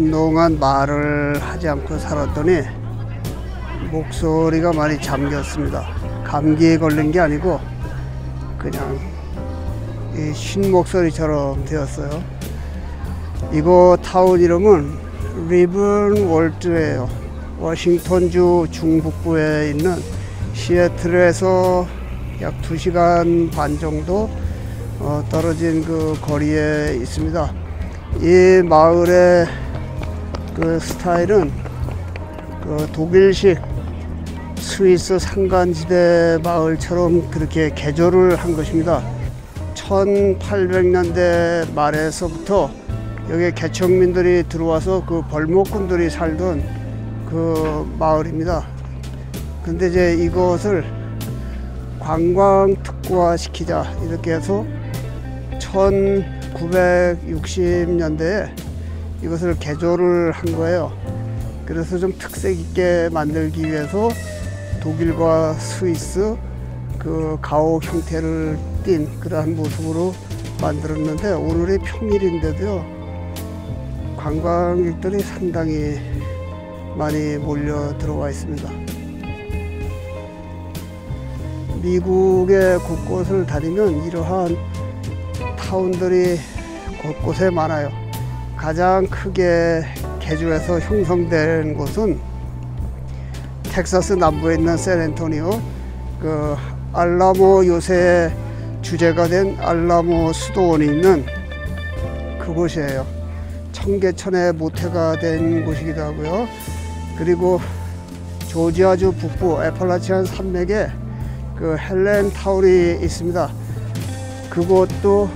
한동안 말을 하지 않고 살았더니 목소리가 많이 잠겼습니다. 감기에 걸린 게 아니고 그냥 쉰 목소리처럼 되었어요. 이거 타운 이름은 리븐 월드예요. 워싱턴주 중북부에 있는 시애틀에서 약 2시간 반 정도 떨어진 그 거리에 있습니다. 이 마을의 그 스타일은 그 독일식 스위스 산간지대 마을처럼 그렇게 개조를 한 것입니다. 1800년대 말에서부터 여기 개척민들이 들어와서 그 벌목꾼들이 살던 그 마을입니다. 근데 이제 이것을 관광 특구화 시키자 이렇게 해서 1960년대에 이것을 개조를 한 거예요. 그래서 좀 특색 있게 만들기 위해서 독일과 스위스 그 가옥 형태를 띤 그러한 모습으로 만들었는데, 오늘이 평일인데도요 관광객들이 상당히 많이 몰려 들어와 있습니다. 미국의 곳곳을 다니면 이러한 타운들이 곳곳에 많아요. 가장 크게 개조해서 형성된 곳은 텍사스 남부에 있는 샌앤토니오, 그 알라모 요새의 주제가 된 알라모 수도원이 있는 그곳이에요. 청계천의 모태가 된 곳이기도 하고요. 그리고 조지아주 북부 애펄라치안 산맥에 그 헬렌 타운이 있습니다. 그곳도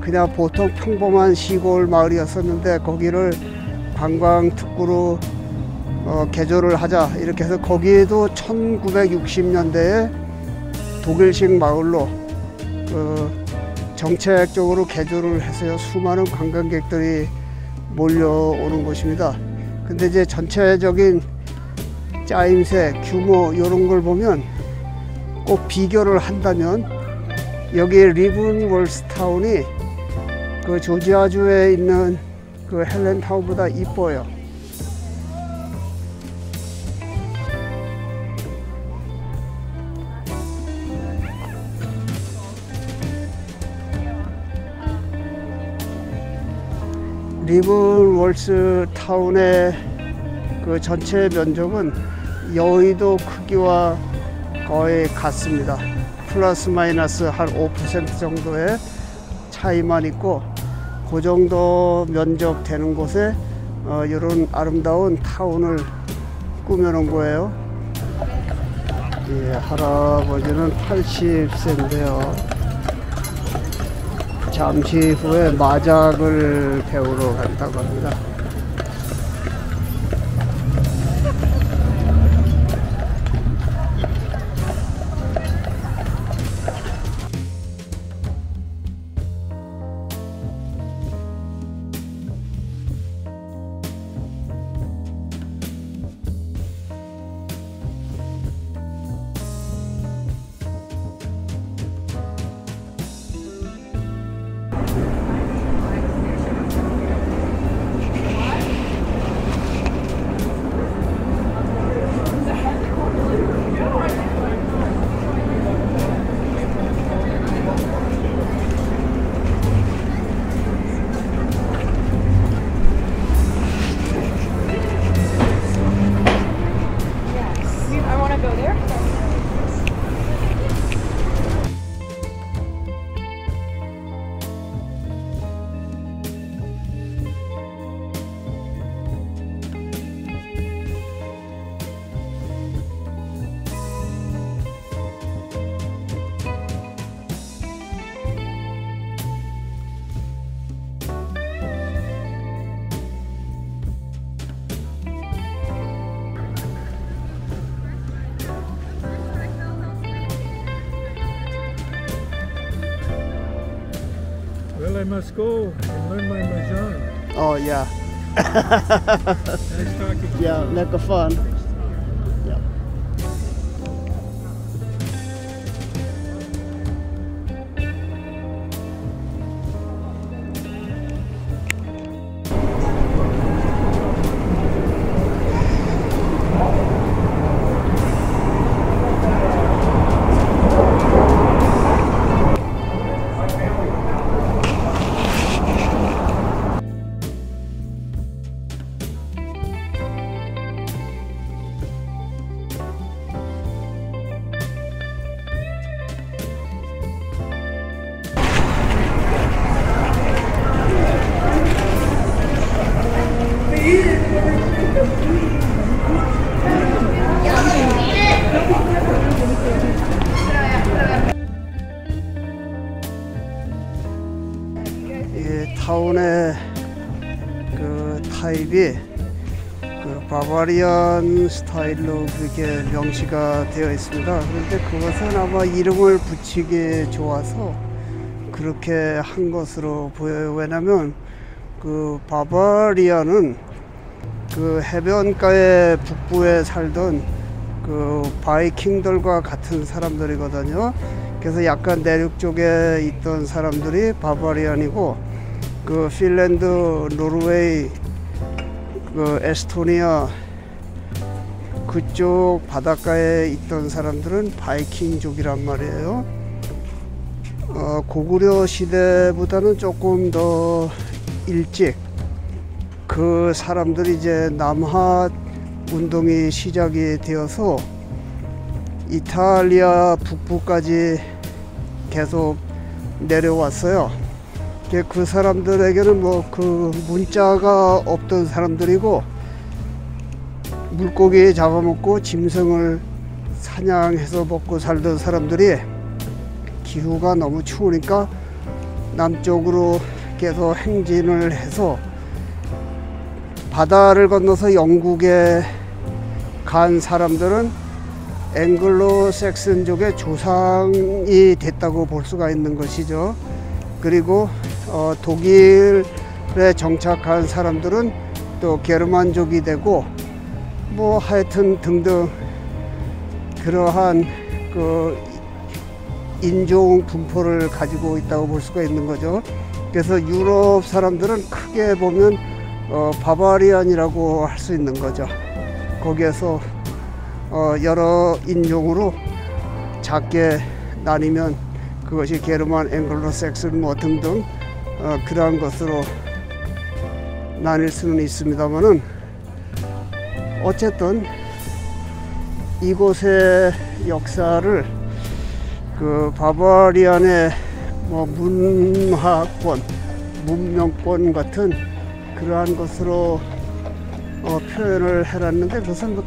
그냥 보통 평범한 시골 마을이었었는데 거기를 관광 특구로 개조를 하자 이렇게 해서 거기에도 1960년대에 독일식 마을로 정책적으로 개조를 해서요 수많은 관광객들이 몰려오는 곳입니다. 근데 이제 전체적인 짜임새, 규모 이런 걸 보면 꼭 비교를 한다면 여기 리븐월스타운이 그 조지아주에 있는 그 헬렌타운보다 이뻐요. 리븐월스타운의 그 전체 면적은 여의도 크기와 거의 같습니다. 플러스 마이너스 한 5% 정도의 차이만 있고, 그 정도 면적 되는 곳에 이런 아름다운 타운을 꾸며놓은 거예요. 예, 할아버지는 80세인데요. 잠시 후에 마작을 배우러 간다고 합니다. Well, I must go and learn my mahjong. Oh yeah. Nice talking to you. Yeah, make a fun. Yeah. 타입이 그 바바리안 스타일로 그렇게 명시가 되어 있습니다. 그런데 그것은 아마 이름을 붙이기 좋아서 그렇게 한 것으로 보여요. 왜냐면 그 바바리안은 그 해변가의 북부에 살던 그 바이킹들과 같은 사람들이거든요. 그래서 약간 내륙 쪽에 있던 사람들이 바바리안이고, 그 핀란드, 노르웨이, 그 에스토니아 그쪽 바닷가에 있던 사람들은 바이킹족이란 말이에요. 고구려 시대보다는 조금 더 일찍 그 사람들이 이제 남하 운동이 시작이 되어서 이탈리아 북부까지 계속 내려왔어요. 그 사람들에게는 뭐 그 문자가 없던 사람들이고, 물고기 잡아먹고 짐승을 사냥해서 먹고 살던 사람들이 기후가 너무 추우니까 남쪽으로 계속 행진을 해서 바다를 건너서 영국에 간 사람들은 앵글로 섹슨족의 조상이 됐다고 볼 수가 있는 것이죠. 그리고 독일에 정착한 사람들은 또 게르만족이 되고, 뭐 하여튼 등등 그러한 그 인종 분포를 가지고 있다고 볼 수가 있는 거죠. 그래서 유럽 사람들은 크게 보면 바바리안이라고 할 수 있는 거죠. 거기에서 여러 인종으로 작게 나뉘면 그것이 게르만, 앵글로 섹슨 뭐 등등 그러한 것으로 나뉠 수는 있습니다만은, 어쨌든 이곳의 역사를 그 바바리안의 뭐 문화권, 문명권 같은 그러한 것으로 표현을 해놨는데, 그것은 뭐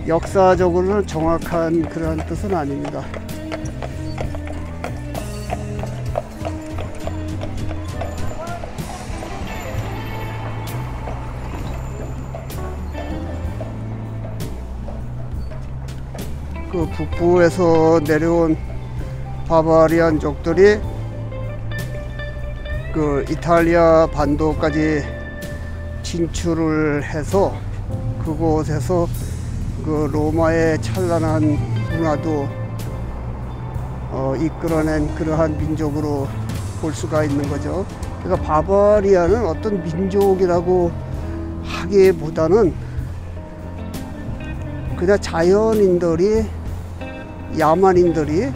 역사적으로는 정확한 그러한 뜻은 아닙니다. 그 북부에서 내려온 바바리안족들이 그 이탈리아 반도까지 진출을 해서 그곳에서 그 로마의 찬란한 문화도 이끌어낸 그러한 민족으로 볼 수가 있는 거죠. 그러니까 바바리안은 어떤 민족이라고 하기보다는 그냥 자연인들이, 야만인들이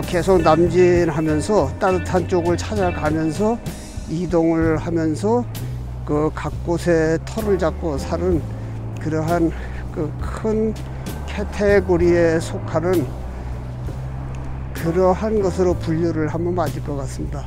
계속 남진하면서 따뜻한 쪽을 찾아가면서 이동을 하면서 그 각 곳에 터를 잡고 사는 그러한 그 큰 카테고리에 속하는 그러한 것으로 분류를 하면 맞을 것 같습니다.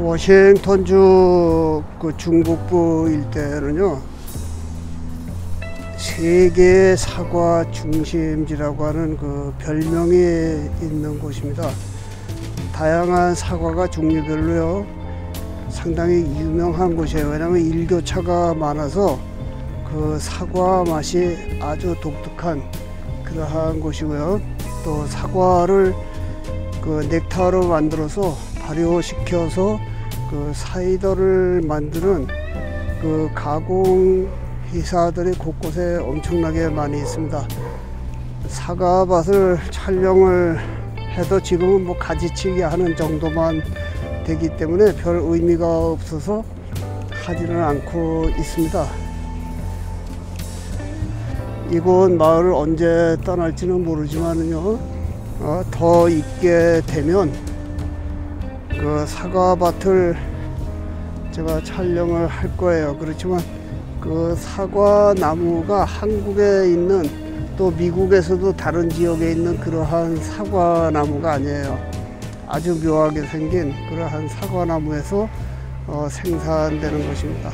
워싱턴주 그 중북부 일대는요, 세계 사과 중심지라고 하는 그 별명이 있는 곳입니다. 다양한 사과가 종류별로요 상당히 유명한 곳이에요. 왜냐하면 일교차가 많아서 그 사과 맛이 아주 독특한 그러한 곳이고요. 또 사과를 그 넥타로 만들어서 발효시켜서 그 사이다를 만드는 그 가공 회사들이 곳곳에 엄청나게 많이 있습니다. 사과밭을 촬영을 해도 지금은 뭐 가지치기 하는 정도만 되기 때문에 별 의미가 없어서 하지는 않고 있습니다. 이곳 마을을 언제 떠날지는 모르지만요, 더 있게 되면 그 사과밭을 제가 촬영을 할 거예요. 그렇지만 그 사과 나무가 한국에 있는, 또 미국에서도 다른 지역에 있는 그러한 사과 나무가 아니에요. 아주 묘하게 생긴 그러한 사과 나무에서 생산되는 것입니다.